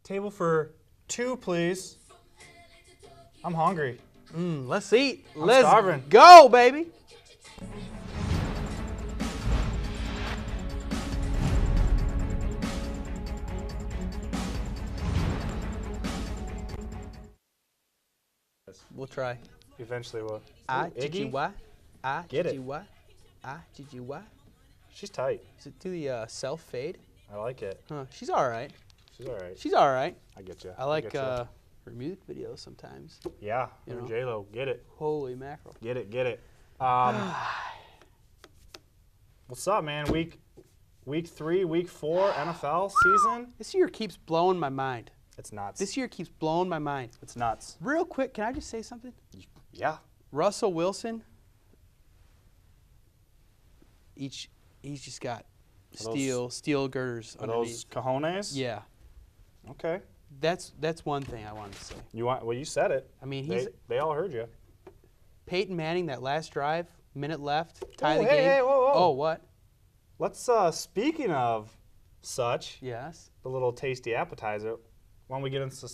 Table for 2, please. I'm hungry. Let's eat. I'm starving. Go, baby. We'll try. Eventually we'll. I-G-G-Y. Get it. I-G-G-Y. I-G-G-Y. She's tight. Is it do the self-fade? I like it. Huh. She's all right. She's all right. She's all right. I get you. I like her music videos sometimes. Yeah. You know? J-Lo, get it. Holy mackerel. Get it, get it. What's up, man? Week 3, week 4, NFL season. This year keeps blowing my mind. It's nuts. This year keeps blowing my mind. It's nuts. Real quick, can I just say something? Yeah. Russell Wilson, he's just got steel girders Are underneath. those cojones? Yeah. Okay. That's one thing I wanted to say. You said it. I mean, they all heard you. Peyton Manning, that last drive, minute left, tie the game. Hey, whoa. Oh, what? Let's speaking of such, Yes. the little tasty appetizer, why don't we get into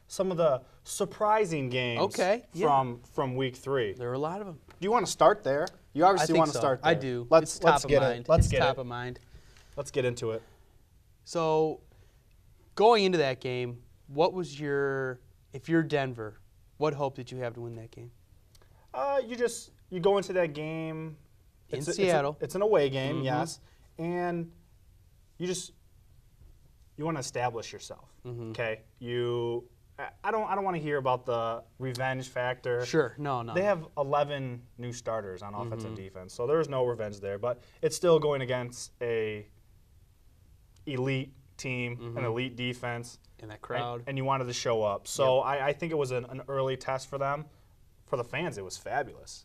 some of the surprising games from week 3. There were a lot of them. Do you want to start there? You obviously want to start there. I do. Let's get it. Let's get top it. of mind. Let's get into it. So, going into that game, what was if you're Denver, what hope did you have to win that game? You go into that game In Seattle. It's an away game, yes, and you want to establish yourself. Okay, I don't want to hear about the revenge factor. Sure, no. They have 11 new starters on offense and defense, so there's no revenge there. But it's still going against a elite team, an elite defense, in that crowd, and you wanted to show up. So I think it was an early test for them. For the fans, it was fabulous.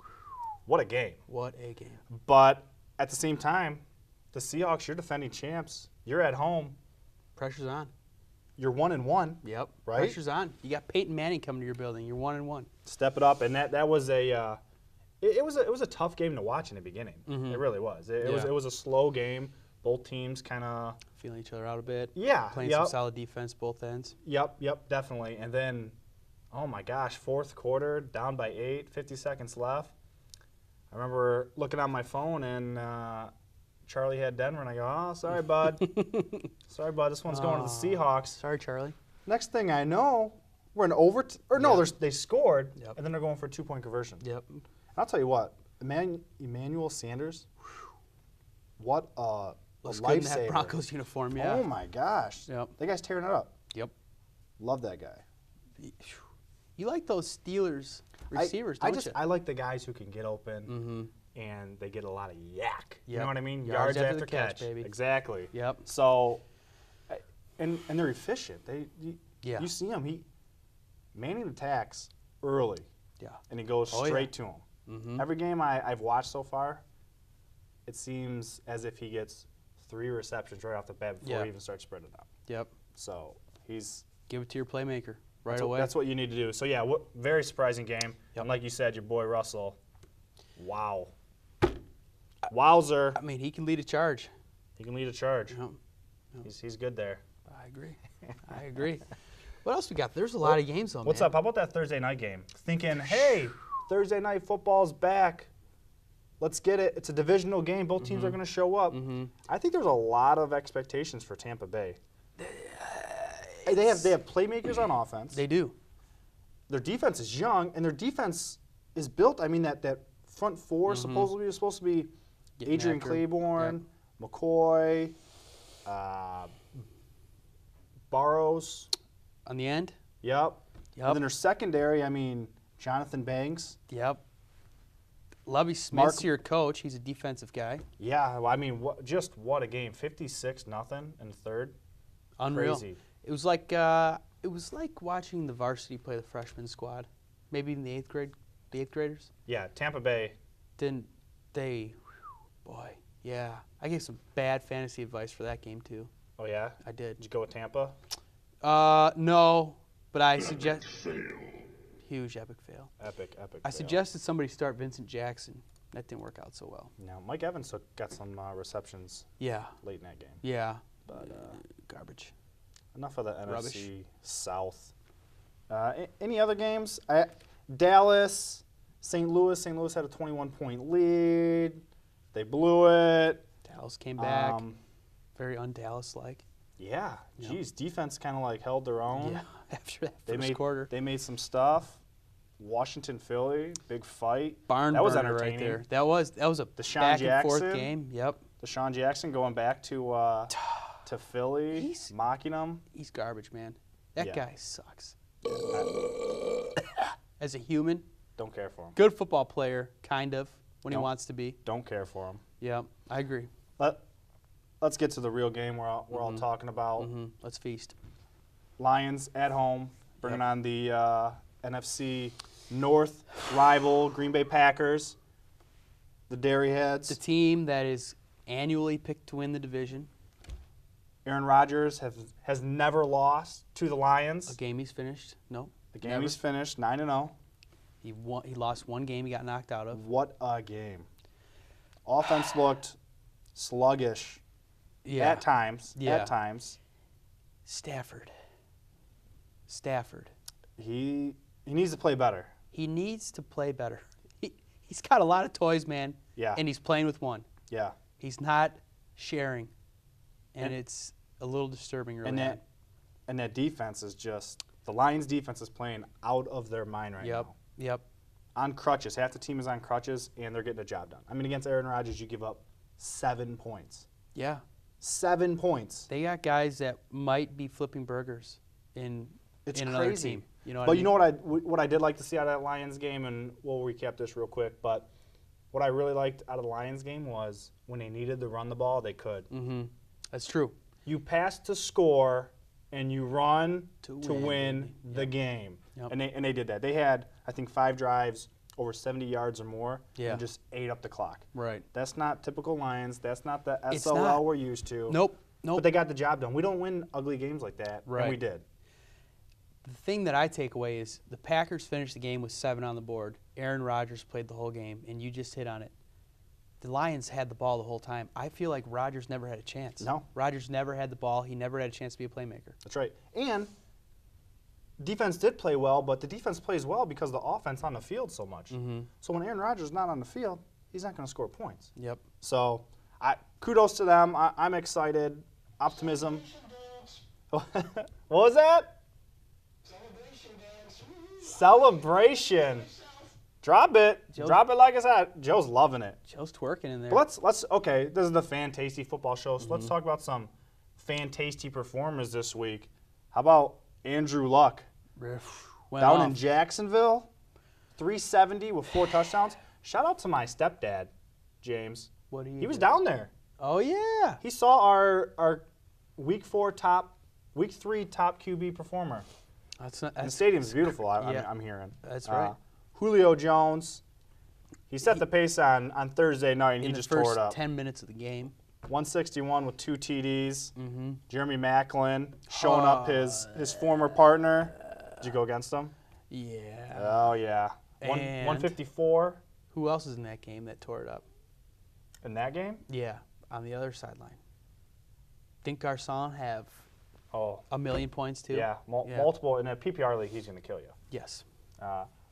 What a game. What a game. But at the same time, the Seahawks, you're defending champs. You're at home. Pressure's on. You're 1-1. Yep. Right? Pressure's on. You got Peyton Manning coming to your building. You're 1-1. Step it up, and that was it was a tough game to watch in the beginning. It really was. It was a slow game. Both teams kind of feeling each other out a bit. Yeah. Playing some solid defense both ends. Yep, definitely. And then, oh my gosh, fourth quarter, down by 8, 50 seconds left. I remember looking on my phone and Charlie had Denver, and I go, oh, sorry, bud. Sorry, bud, this one's going to the Seahawks. Sorry, Charlie. Next thing I know, we're in they scored, and then they're going for a 2-point conversion. Yep. And I'll tell you what, Emmanuel Sanders, what a lifesaver. In that Broncos uniform, yeah. Oh, my gosh. Yep. That guy's tearing it up. Yep. Love that guy. You like those Steelers receivers, don't you? I like the guys who can get open and they get a lot of yak. You know what I mean? Yards after the catch, baby. Exactly. Yep. So, and they're efficient. Yeah. You see him. Manning attacks early. Yeah. And he goes straight to him. Every game I've watched so far, it seems as if he gets 3 receptions right off the bat before he even starts spreading out. Yep. So he's give it to your playmaker away. That's what you need to do. So yeah, very surprising game. Yep. And like you said, your boy Russell, wow, wowzer. I mean, he can lead a charge. He can lead a charge. Yep. He's good there. I agree. I agree. What else we got? There's a lot of games on. What's up? How about that Thursday night game? Thinking, hey, Thursday night football's back. Let's get it. It's a divisional game. Both teams are going to show up. I think there's a lot of expectations for Tampa Bay. They have playmakers on offense. They do. Their defense is young, and their defense is built. I mean, that front four supposedly is supposed to be Adrian Claiborne, McCoy, Burrows. On the end? Yep. And then their secondary, I mean, Jonathan Banks. Yep. Lovie Smith's your coach. He's a defensive guy. Yeah, well, I mean, what a game. 56-0 in the third. Unreal. Crazy. It was like watching the varsity play the freshman squad. Maybe even the eighth graders. Yeah, Tampa Bay. Didn't they? Boy, yeah. I gave some bad fantasy advice for that game too. Oh yeah, I did. Did you go with Tampa? No, but I suggest huge epic fail. Epic. I suggested somebody start Vincent Jackson. That didn't work out so well. No, Mike Evans got some receptions. Yeah. Late in that game. Yeah. But garbage. Enough of the Rubbish. NFC South. Any other games? Dallas, St. Louis. St. Louis had a 21-point lead. They blew it. Dallas came back. Very un-Dallas-like. Yeah. Yep. Geez, defense kind of like held their own. Yeah, after that first quarter. They made some stuff. Washington, Philly, big fight. Barn that was burner entertaining. right there. That was a Deshaun back and forth Jackson. game. Yep. Deshaun Jackson going back to Philly, mocking them. He's garbage, man. That Yeah. guy sucks. As a human, Don't care for him. good football player, kind of, when he Don't- wants to be. Don't care for him. Yeah, I agree. Let's get to the real game we're all talking about. Let's feast. Lions at home, bringing Yep. on the NFC North rival Green Bay Packers, the Dairyheads. The team that is annually picked to win the division. Aaron Rodgers has never lost to the A Lions. game he's finished. No. The game never. he's finished 9-0. He lost one game he got knocked out of. What a game! Offense looked sluggish Yeah. at times. Yeah. At times, Stafford. he needs to play better. He needs to play better. He's got a lot of toys, man. Yeah. And he's playing with one. Yeah. He's not sharing. And it's a little disturbing early on. And that defense is just the Lions' defense is playing out of their mind right now. Yep. On crutches. Half the team is on crutches, and they're getting the job done. I mean, against Aaron Rodgers, you give up 7 points. Yeah. 7 points. They got guys that might be flipping burgers in another crazy. team. You know what But I mean? you know what I did like to see out of that Lions game, and we'll recap this real quick, but what I really liked out of the Lions game was when they needed to run the ball, they could. Mm-hmm. That's true. You pass to score, and you run to win. win the game. Yep. And they did that. They had, I think, 5 drives, over 70 yards or more, Yeah. and just ate up the clock. Right. That's not typical Lions. That's not the It's SOL not. we're used to. Nope. But they got the job done. We don't win ugly games like that, Right. and we did. The thing that I take away is the Packers finished the game with 7 on the board. Aaron Rodgers played the whole game, and you just hit on it. The Lions had the ball the whole time. I feel like Rodgers never had a chance. No. Rodgers never had the ball. He never had a chance to be a playmaker. That's right. And defense did play well, but the defense plays well because of the offense on the field so much. Mm-hmm. So when Aaron Rodgers is not on the field, he's not going to score points. Yep. So kudos to them. I'm excited. Optimism. What was that? Celebration. Drop it. Drop it like it's hot. Joe's loving it. Joe's twerking in there. But let's okay, this is the Fan Tasty football show, so let's talk about some Fan Tasty performers this week. How about Andrew Luck? Went Down off. in Jacksonville, 370 with 4 touchdowns. Shout out to my stepdad, James. What do you He was do? down there. Oh, yeah. He saw our week 3 top QB performer. That's not. And the That's, stadium's beautiful, Yeah. I'm hearing. That's right. Julio Jones, he set the pace on Thursday night, and in he the just first tore it up. 10 minutes of the game. 161 with 2 TDs. Mm-hmm. Jeremy Maclin showing up his former partner. Did you go against him? Yeah. Oh, yeah. And- 154 Who else is in that game that tore it up? in that game? Yeah, on the other sideline. Didn't Garcon have Oh, 1 million points too? yeah. Yeah. Multiple. In a PPR league, he's going to kill you. Yes.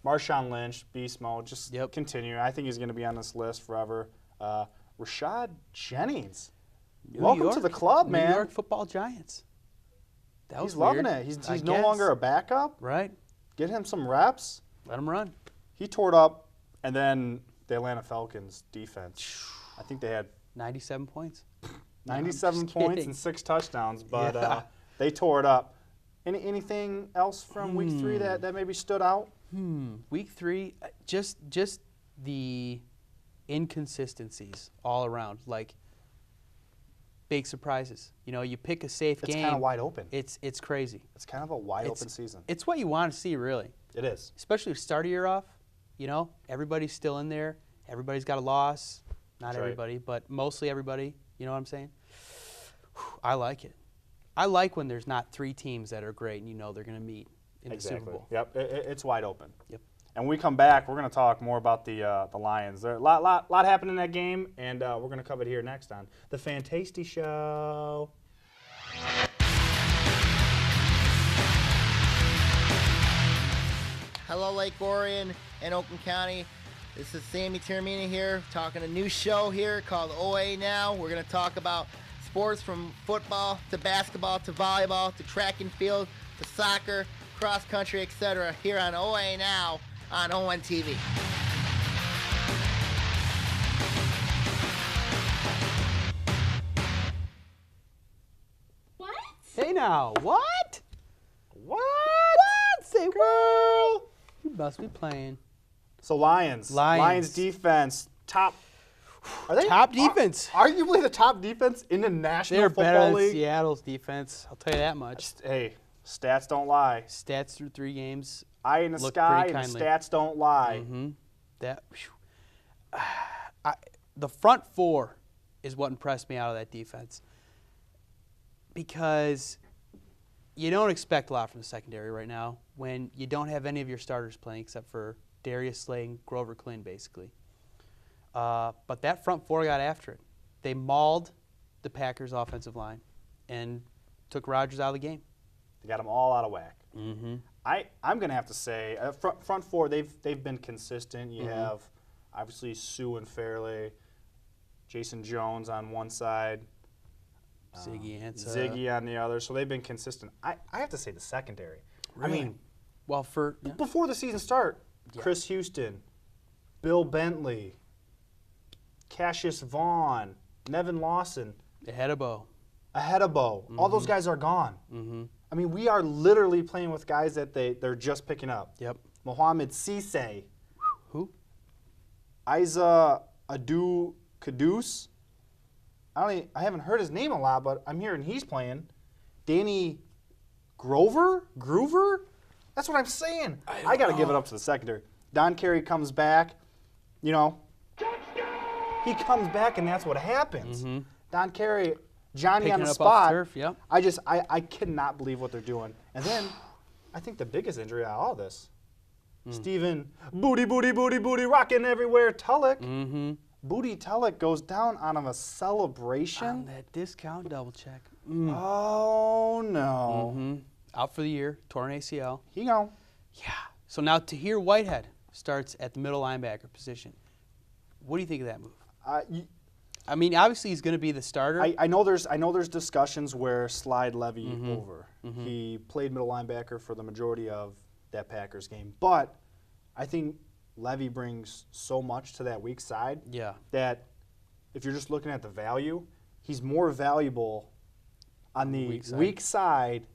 Marshawn Lynch, beast mode, just Yep. continue. I think he's going to be on this list forever. Rashad Jennings. New Welcome to York- the club, man. New York Football Giants. That was He's loving weird, it. He's I no guess. longer a backup. Right. Get him some reps. Let him run. He tore it up, and then the Atlanta Falcons defense. I think they had 97 points. 97 just points kidding. and 6 touchdowns, but Yeah. they tore it up. Anything else from week 3 that maybe stood out? Week 3, just the inconsistencies all around, like big surprises. You know, you pick a safe It's game. kind of wide open. It's crazy. It's kind of a wide open season. It's what you want to see, really. It is. Especially to start a year off. You know, everybody's still in there. Everybody's got a loss. Not That's right. everybody, but mostly everybody. You know what I'm saying? I like it. I like when there's not 3 teams that are great and you know they're going to meet in the Super Bowl. Yep. It's wide open. Yep. And when we come back, we're going to talk more about the Lions. There's a lot happened in that game, and we're going to cover it here next on the Fantasty Show. Hello, Lake Orion and Oakland County. This is Sammy Termina here, talking a new show here called OA Now. We're going to talk about sports from football to basketball to volleyball to track and field to soccer, cross country, etc. here on OA Now on ONTV. What? Hey now, what? What? Say what? You must be playing. So Lions defense, top. Are they Top defense. Arguably the top defense in the National They're Football better than League. Seattle's defense. I'll tell you that much. Hey, stats don't lie. Stats through 3 games. Eye in the Look sky, pretty and the kindly. stats don't lie. That the front 4 is what impressed me out of that defense, because you don't expect a lot from the secondary right now when you don't have any of your starters playing except for Darius Slay and Grover Clean, basically. But that front 4 got after it. They mauled the Packers' offensive line and took Rodgers out of the game. They got them all out of whack. Mm-hmm. I'm gonna have to say front 4 they've been consistent. You have obviously Sue and Fairley, Jason Jones on one side, Ziggy Ansah. Ziggy on the other. So they've been consistent. I have to say the secondary. Really? I mean, Well, before the season start, Chris Houston, Bill Bentley, Cassius Vaughn, Nevin Lawson, Ahedebo. all those guys are gone. Mm-hmm. I mean, we are literally playing with guys that they're just picking up. Yep. Mohamed Cisse, Who? Isa Adu Kadus. I haven't heard his name a lot, but I'm hearing he's playing. Danny Groover? That's what I'm saying. I got to give it up to the secondary. Don Carey comes back, you know. He comes back, and that's what happens. Don Carey, Johnny Picking on the it up spot. off the turf, yep. I cannot believe what they're doing. And then I think the biggest injury out of all this, Stephen Booty rocking everywhere Tulloch. Booty Tulloch goes down out of a celebration. On that discount double check. Oh no. Out for the year, torn ACL. He gone. Yeah. So now Tahir Whitehead starts at the middle linebacker position. What do you think of that move? I mean, obviously he's going to be the starter. I know there's discussions where slide Levy over. He played middle linebacker for the majority of that Packers game, but I think Levy brings so much to that weak side that if you're just looking at the value, he's more valuable on the weak side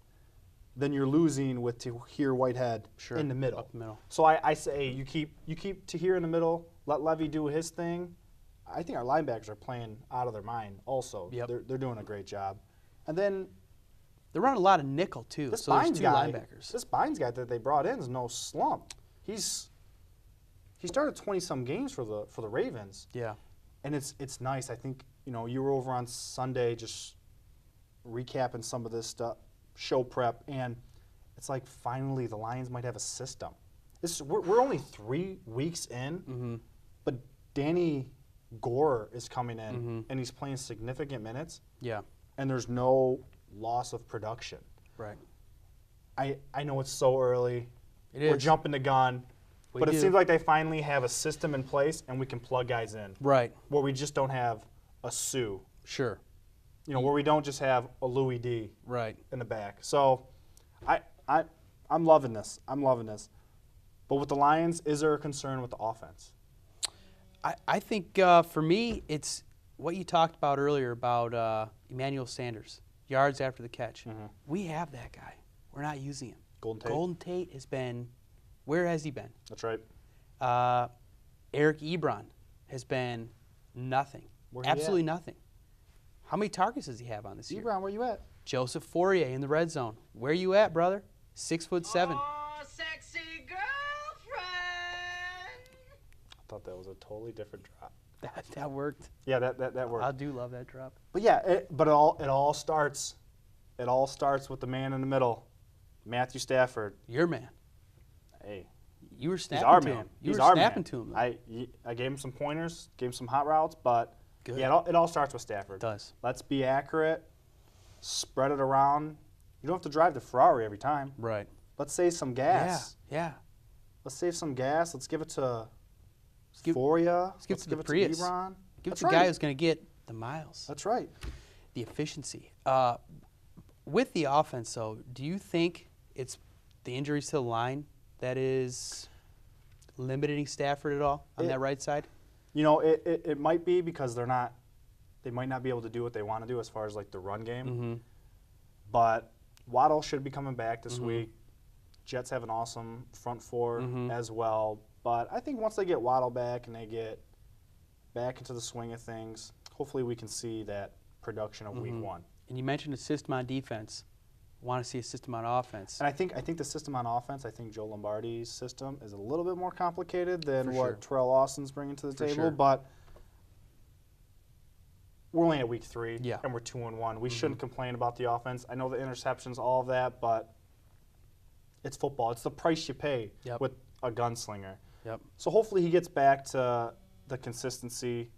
than you're losing with Tahir Whitehead in the middle. Up the middle. So I say you keep Tahir in the middle, let Levy do his thing. I think our linebackers are playing out of their mind also. Yep. They're doing a great job. And then They're running a lot of nickel too. this So there's Bynes 2 guy, linebackers. this Bynes guy that they brought in is no slump. He started 20-some games for the Ravens. Yeah. And it's nice. I think, you were over on Sunday just recapping some of this stuff, show prep, and it's like finally the Lions might have a system. We're only 3 weeks in, but Danny Gore is coming in, and he's playing significant minutes, Yeah. and there's no loss of production. Right. I know it's so early. We're is. jumping the gun. We But it do. seems like they finally have a system in place, and we can plug guys in. Right. Where we just don't have a Sue. Sure. Where we don't just have a Louis D. Right. in the back. So I'm loving this. But with the Lions, is there a concern with the offense? I think for me, it's what you talked about earlier about Emmanuel Sanders, yards after the catch. We have that guy. We're not using him. Golden Tate? Tate has been, where has he been? That's right. Eric Ebron has been nothing. Where he Absolutely at? nothing. How many targets does he have on this year? Ebron, where you at? Joseph Fourier in the red zone. Where you at, brother? 6'7". Oh, sexy girlfriend. I thought that was a totally different drop. That worked. Yeah, that worked. I do love that drop. But yeah, it all starts with the man in the middle, Matthew Stafford. Your man. Hey, You were he's snapping our to man. him. You He's were our snapping man. to him. Though. I gave him some pointers, gave him some hot routes, but Good. yeah, it all starts with Stafford. It does. Let's be accurate, spread it around. You don't have to drive the Ferrari every time. Right. Let's save some gas. Yeah. Let's save some gas. Let's give it to give- Foria. let's give it to the give Prius. to Ebron. Give it That's to the right. guy who's going to get the miles, That's right. the efficiency. With the offense, though, do you think it's the injuries to the line that is limiting Stafford at all on that right side? You know, it might be because they might not be able to do what they want to do as far as like the run game. Mm-hmm. But Waddle should be coming back this week. Jets have an awesome front four as well. But I think once they get Waddle back and they get back into the swing of things, hopefully we can see that production of week one. And you mentioned a system on defense. Want to see a system on offense. And I think the system on offense, I think Joe Lombardi's system is a little bit more complicated than For what sure. Terrell Austin's bringing to the For table. sure. But we're only at week 3, Yeah. and we're 2-1. We shouldn't complain about the offense. I know the interceptions, all of that, but it's football. It's the price you pay Yep. with a gunslinger. Yep. So hopefully he gets back to the consistency.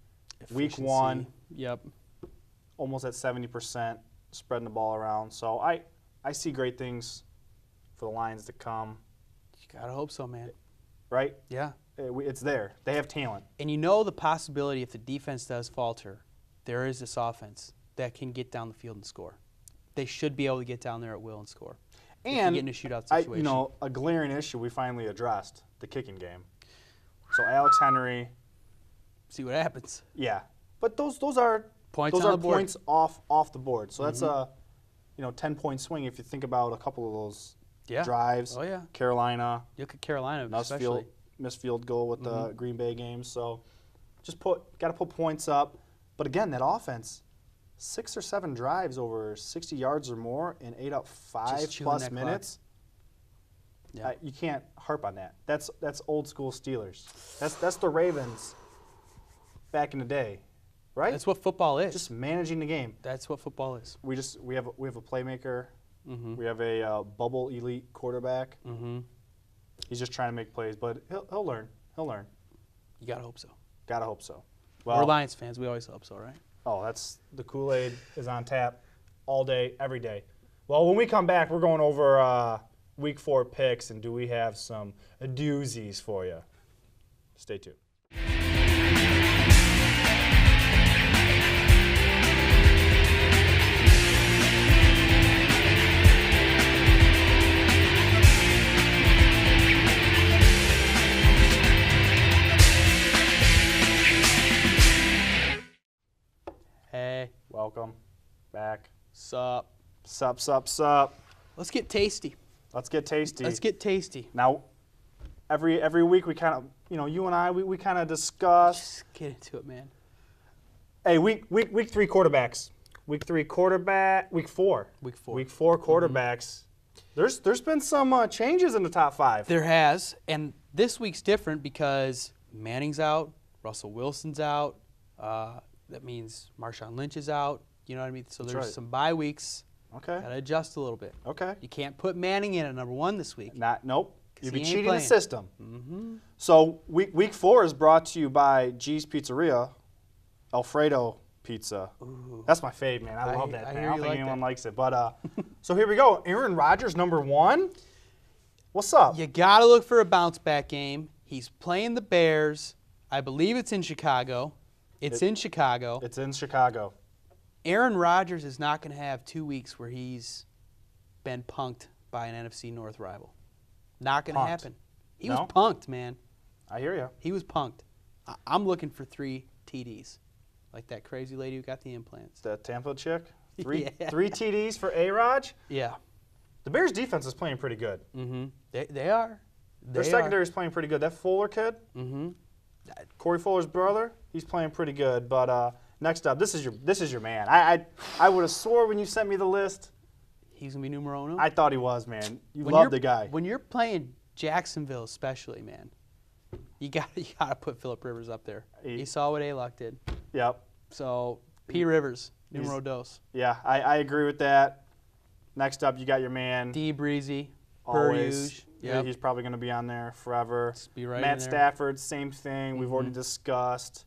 Week Efficiency. 1, Yep. almost at 70%, spreading the ball around. So I see great things for the Lions to come, You gotta hope so, man. right? Yeah. It's there. They have talent. And you know the possibility if the defense does falter, there is this offense that can get down the field and score. They should be able to get down there at will and score. If you And get in a shootout situation. a glaring issue we finally addressed, the kicking game. So Alex Henry, See what happens. yeah. But those are Points those on are the board. points off the board. So that's a 10-point swing if you think about a couple of those Yeah. drives. Oh, yeah. Carolina, You look at Carolina, missed especially. field goal with the Green Bay game. So just got to put points up. But again, that offense, 6 or 7 drives over 60 yards or more and ate up 5 chewing plus that clock. minutes. Yeah. You can't harp on that. That's old school Steelers. That's the Ravens back in the day, right? That's what football is. Just managing the game. That's what football is. We have a playmaker. Mm-hmm. We have a bubble elite quarterback. Mm-hmm. He's just trying to make plays, but he'll learn. He'll learn. You gotta hope so. Gotta hope so. We're Lions fans. We always hope so, right? Oh, that's the Kool-Aid is on tap all day, every day. Well, when we come back, we're going over Week 4 picks, and do we have some doozies for you? Stay tuned. Hey, Welcome back. sup? Sup. Let's get tasty. Let's get tasty. Let's get tasty. Now, every week we kind of, you and I, we kind of discuss. Just get into it, man. Hey, week 3 quarterbacks. Week 4. Week 4. Week 4 quarterbacks. There's been some changes in the top 5. There has, and this week's different because Manning's out, Russell Wilson's out. That means Marshawn Lynch is out. You know what I mean? So there's right. some bye weeks. Okay. Gotta adjust a little bit. Okay. You can't put Manning in at number 1 this week. Nope. 'Cause You'd be he ain't cheating the playing. system. Mm-hmm. So week 4 is brought to you by G's Pizzeria, Alfredo Pizza. Ooh. That's my fave, man. I love that I thing. hear I don't you think like anyone that. likes it. But so here we go. Aaron Rodgers, number 1. What's up? You gotta look for a bounce back game. He's playing the Bears. I believe it's in Chicago. It's in Chicago. It's in Chicago. Aaron Rodgers is not going to have 2 weeks where he's been punked by an NFC North rival. Not going to Punked. happen. He No? was punked, man. I hear you. He was punked. I'm looking for 3 TDs, like that crazy lady who got the implants. The Tampa chick. 3 Yeah. 3 TDs for A-Rod. Yeah. The Bears' defense is playing pretty good. Mm-hmm. They are. Their secondary is playing pretty good. That Fuller kid, Mm-hmm. Corey Fuller's brother, he's playing pretty good. But next up, this is your man. I would have swore when you sent me the list, He's going to be numero uno. I thought he was, man. You When love you're- the guy. When you're playing Jacksonville especially, man, you got to put Phillip Rivers up there. He- You saw what A-Lock did. Yep. So, P. Rivers, numero dos. Yeah, I agree with that. Next up, you got your man. D. Breezy, Always. Yeah, He's probably going to be on there forever. be right Matt in there. Stafford, same thing. We've already discussed.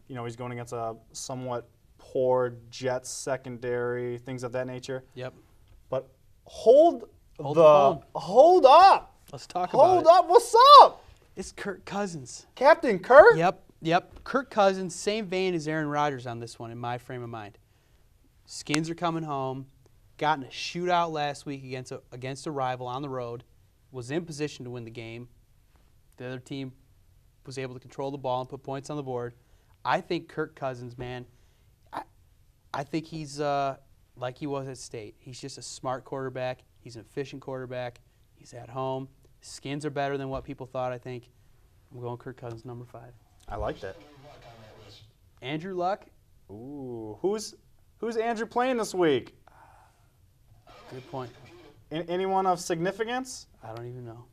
He's going against a somewhat poor Jets secondary, things of that nature. Yep. But hold the phone. up. Let's talk about Hold it. up, what's up? It's Kirk Cousins. Captain Kirk? Yep. Kirk Cousins, same vein as Aaron Rodgers on this one in my frame of mind. Skins are coming home. Got in a shootout last week against a rival on the road. Was in position to win the game. The other team was able to control the ball and put points on the board. I think Kirk Cousins, man, I think he's like he was at State. He's just a smart quarterback. He's an efficient quarterback. He's at home. Skins are better than what people thought, I think. I'm going Kirk Cousins, number 5. I like that. Andrew Luck. Ooh, who's Andrew playing this week? Good point. Anyone of significance? I don't even know.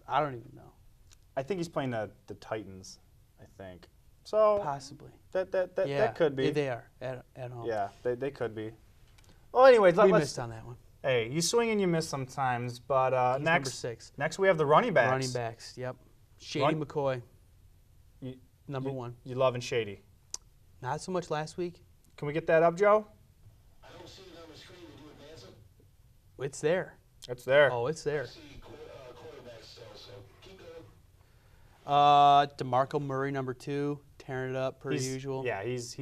I think he's playing the Titans, I think. So Possibly. that could be. They are at home. Yeah, they could be. Well, anyways, We let's. missed on that one. Hey, you swing and you miss sometimes, but He's next number 6. next we have the running backs. Running backs, yep. Shady McCoy, You- number 1. You loving Shady. Not so much last week. Can we get that up, Joe? I don't see it on the screen. Did you advance it? It's there. It's there. Oh, it's there. I see quarterback still, so keep going. DeMarco Murray, number 2, tearing it up per usual. Yeah, he's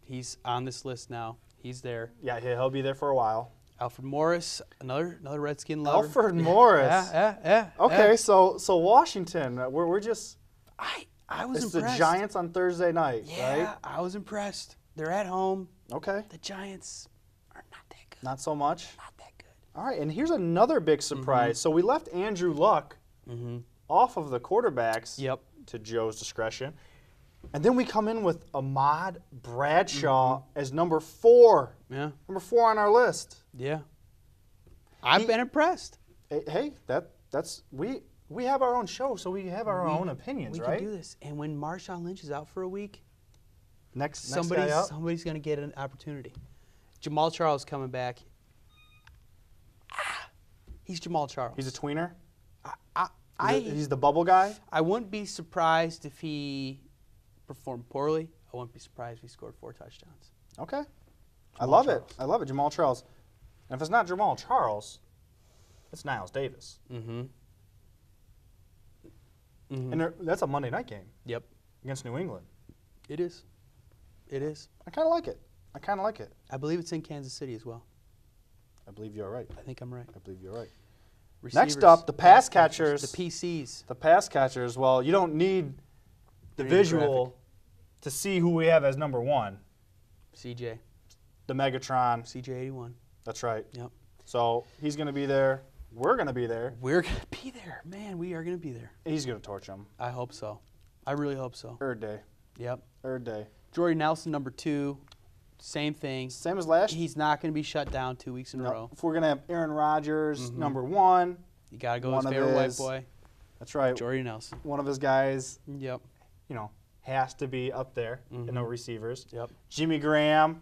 He's on this list now. He's there. yeah he'll be there for a while. Alfred Morris, another Redskin lover. Alfred Morris. Yeah. Okay, so Washington, we're just I was it's impressed. the Giants on Thursday night, Yeah, right? I was impressed. They're at home. Okay, The Giants are not that good. not so much. Not that good. All right, and here's another big surprise. So we left Andrew Luck off of the quarterbacks Yep. to Joe's discretion. And then we come in with Ahmad Bradshaw as number 4. Yeah. Number 4 on our list. Yeah. I've been impressed. Hey, that's we have our own show, so we have our own opinions, We right? can do this. And when Marshawn Lynch is out for a week, Next guy up. somebody's going to get an opportunity. Jamal Charles coming back. He's Jamal Charles. He's a tweener. I He's the bubble guy. I wouldn't be surprised if he performed poorly. I wouldn't be surprised if he scored 4 touchdowns. Okay. I Jamal love Charles. it. I love it, Jamal Charles. And if it's not Jamal Charles, it's Niles Davis. Mm-hmm. And that's a Monday night game Yep. against New England. It is. It is. I kind of like it. I believe it's in Kansas City as well. I believe you're right. I think I'm right. I believe you're right. Receivers, Next up, the pass catchers. The PCs. The pass catchers, well, you don't need the Demographic. visual to see who we have as number 1. CJ. The Megatron. CJ81. That's right. Yep. So he's going to be there. We're going to be there. We're going to be there. Man, we are going to be there. He's going to torch them. I hope so. I really hope so. Third day. Yep. Third day. Jordy Nelson, number 2. Same thing. Same as last year. He's not going to be shut down 2 weeks in a row. If we're going to have Aaron Rodgers, number 1. You got to go with One his of favorite white his- boy, That's right. Jordy Nelson. One of his guys, Yep. has to be up there in no receivers. Yep. Jimmy Graham,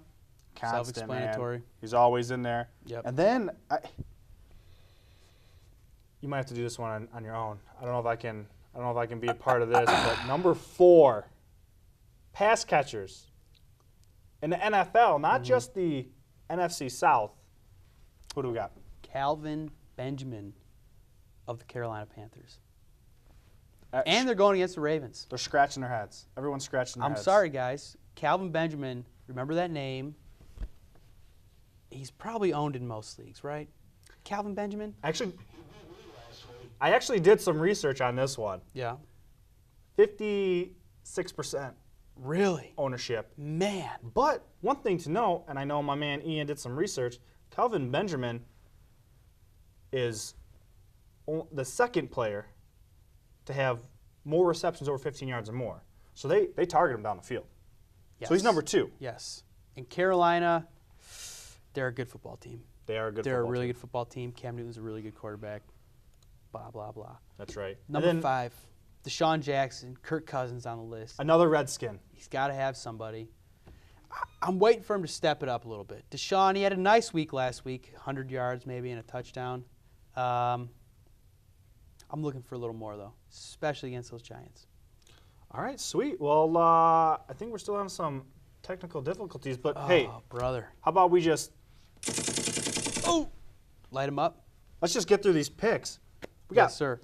constant, man. Self-explanatory. He's always in there. Yep. And then you might have to do this one on your own. I don't know if I can be a part of this, but number 4, pass catchers in the NFL, not just the NFC South. Who do we got? Calvin Benjamin of the Carolina Panthers. Uh, And they're going against the Ravens. They're scratching their heads. Everyone's scratching their I'm heads. sorry, guys. Calvin Benjamin, remember that name? He's probably owned in most leagues, right? Calvin Benjamin? I actually did some research on this one. Yeah. 56% Really? ownership. Man. But one thing to note, and I know my man Ian did some research, Calvin Benjamin is the second player to have more receptions over 15 yards or more. So they target him down the field. Yes. So he's number 2. Yes. In Carolina, they're a good football team. They are a good They're a football really team. good football team. Cam Newton's a really good quarterback. Blah, blah, blah. That's right. Number And then 5, Deshaun Jackson, Kirk Cousins on the list. another Redskin. He's got to have somebody. I'm waiting for him to step it up a little bit. Deshaun, he had a nice week last week, 100 yards maybe and a touchdown. I'm looking for a little more, though, especially against those Giants. All right, sweet. Well, I think we're still having some technical difficulties, but hey, Brother. how about we just Light him up. let's just get through these picks. We Yes, got sir.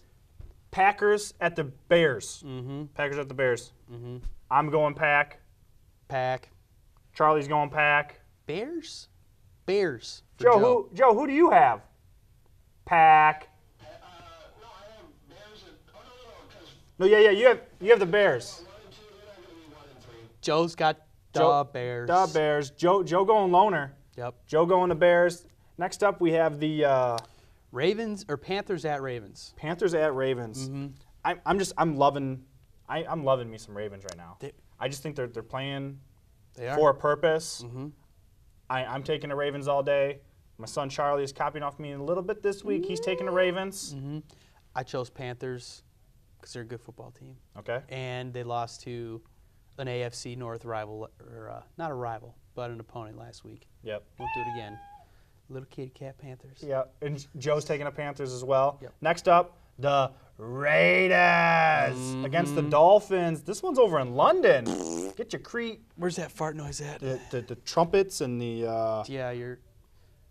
Packers at the Bears. Mm-hmm. Packers at the Bears. Mm-hmm. I'm going Pack. Pack. Charlie's going Pack. Bears? Bears. for Joe, who do you have? Pack. No, I have Bears and because No, yeah, you have the Bears. 1 and 2, they're not going to be 1 and 3. Joe's got the Joe- Bears. The Bears. Joe going loner. Yep. Joe going the Bears. Next up, we have the Ravens or Panthers at Ravens. Panthers at Ravens. Mm-hmm. I'm loving me some Ravens right now. They- I just think they're playing They are. for a purpose. Mm-hmm. I'm taking the Ravens all day. My son Charlie is copying off me a little bit this week. He's taking the Ravens. Mm-hmm. I chose Panthers because they're a good football team. Okay. And they lost to an AFC North rival, or not a rival, but an opponent last week. Yep. Won't do it again. Little kitty cat Panthers. Yeah, and Joe's taking the Panthers as well. Yep. Next up, the Raiders against the Dolphins. This one's over in London. Get your Where's that fart noise at? the trumpets and the Yeah, your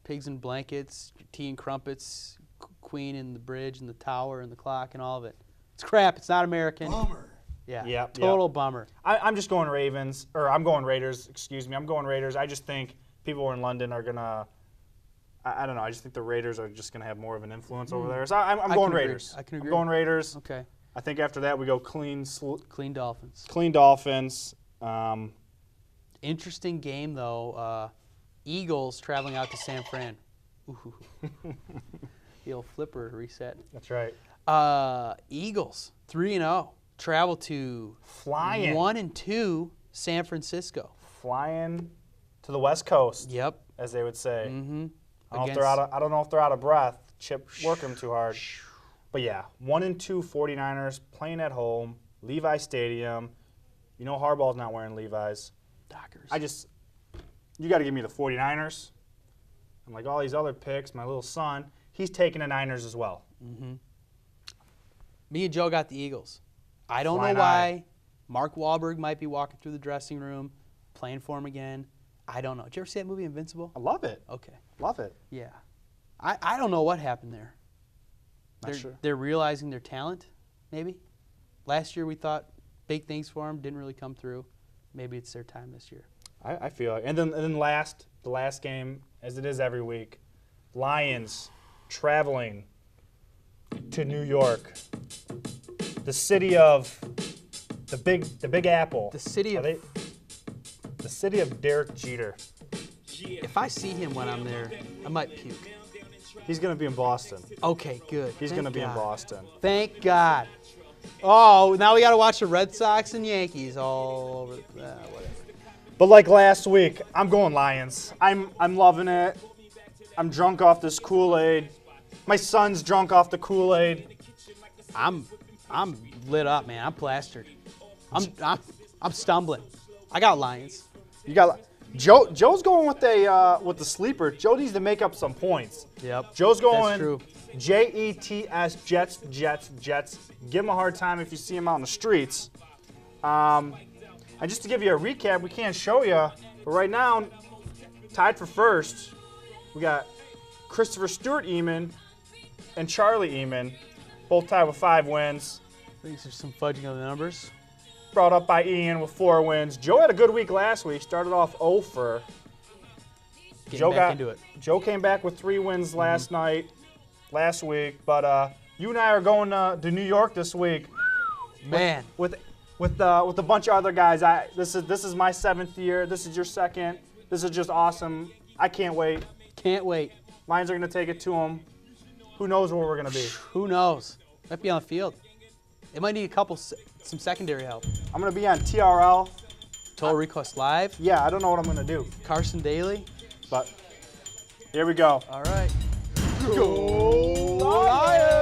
pigs and blankets, your tea and crumpets, queen and the bridge and the tower and the clock and all of it. It's crap. It's not American. Bummer. Yeah. Yep, Total yep. bummer. I'm just going Ravens, or I'm going Raiders. Excuse me. I'm going Raiders. I just think people in London are gonna. I don't know. I just think the Raiders are just gonna have more of an influence over there. So I'm I going can agree. Raiders. I can agree. I'm going Raiders. Okay. I think after that we go clean Dolphins. Dolphins. Interesting game though. Eagles traveling out to San Fran. Ooh. The old flipper reset. That's right. Eagles 3-0 travel to Flying. 1-2 San Francisco. Flying to the West Coast, Yep. as they would say. Mm-hmm. I don't know if they're out of breath. Chip working them too hard. But yeah, 1-2 49ers playing at home, Levi Stadium. You know Harbaugh's not wearing Levi's. Dockers. You got to give me the 49ers. And like all these other picks, my little son, he's taking the Niners as well. Mm-hmm. Me and Joe got the Eagles. I don't Flying know why. high. Mark Wahlberg might be walking through the dressing room, playing for him again. I don't know. Did you ever see that movie Invincible? I love it. Okay. Love it. Yeah. I don't know what happened there. Not sure. They're realizing their talent, maybe. Last year we thought big things for them, didn't really come through. Maybe it's their time this year. I feel it. And then the last game, as it is every week, Lions traveling to New York, the city of the Big Apple. The city of the city of Derek Jeter. If I see him when I'm there, I might puke. He's going to be in Boston. Okay, good. He's going to be in Boston. Thank God. Oh, now we got to watch the Red Sox and Yankees all over. Whatever. But like last week, I'm going Lions. I'm loving it. I'm drunk off this Kool-Aid. My son's drunk off the Kool-Aid. I'm lit up, man. I'm plastered. I'm stumbling. I got Lions. You got Joe's going with the sleeper. Joe needs to make up some points. Yep. Joe's going That's true. Jets, Jets. Give him a hard time if you see him out in the streets. And just to give you a recap, we can't show you, but right now, tied for first, we got Christopher Ehmann and Charlie Ehmann, both tied with 5 wins. I think there's some fudging of the numbers. Brought up by Ian with 4 wins. Joe had a good week last week. Started off 0 for. Getting back into it. Joe came back with 3 wins last week. But you and I are going to New York this week. Man. With a bunch of other guys. This is my 7th year. This is your 2nd. This is just awesome. I can't wait. Can't wait. Lions are going to take it to them. Who knows where we're going to be? Who knows? Might be on the field. They might need some secondary help. I'm going to be on TRL. Total Request Live. Yeah, I don't know what I'm going to do. Carson Daly. But here we go. All right. Go Lions!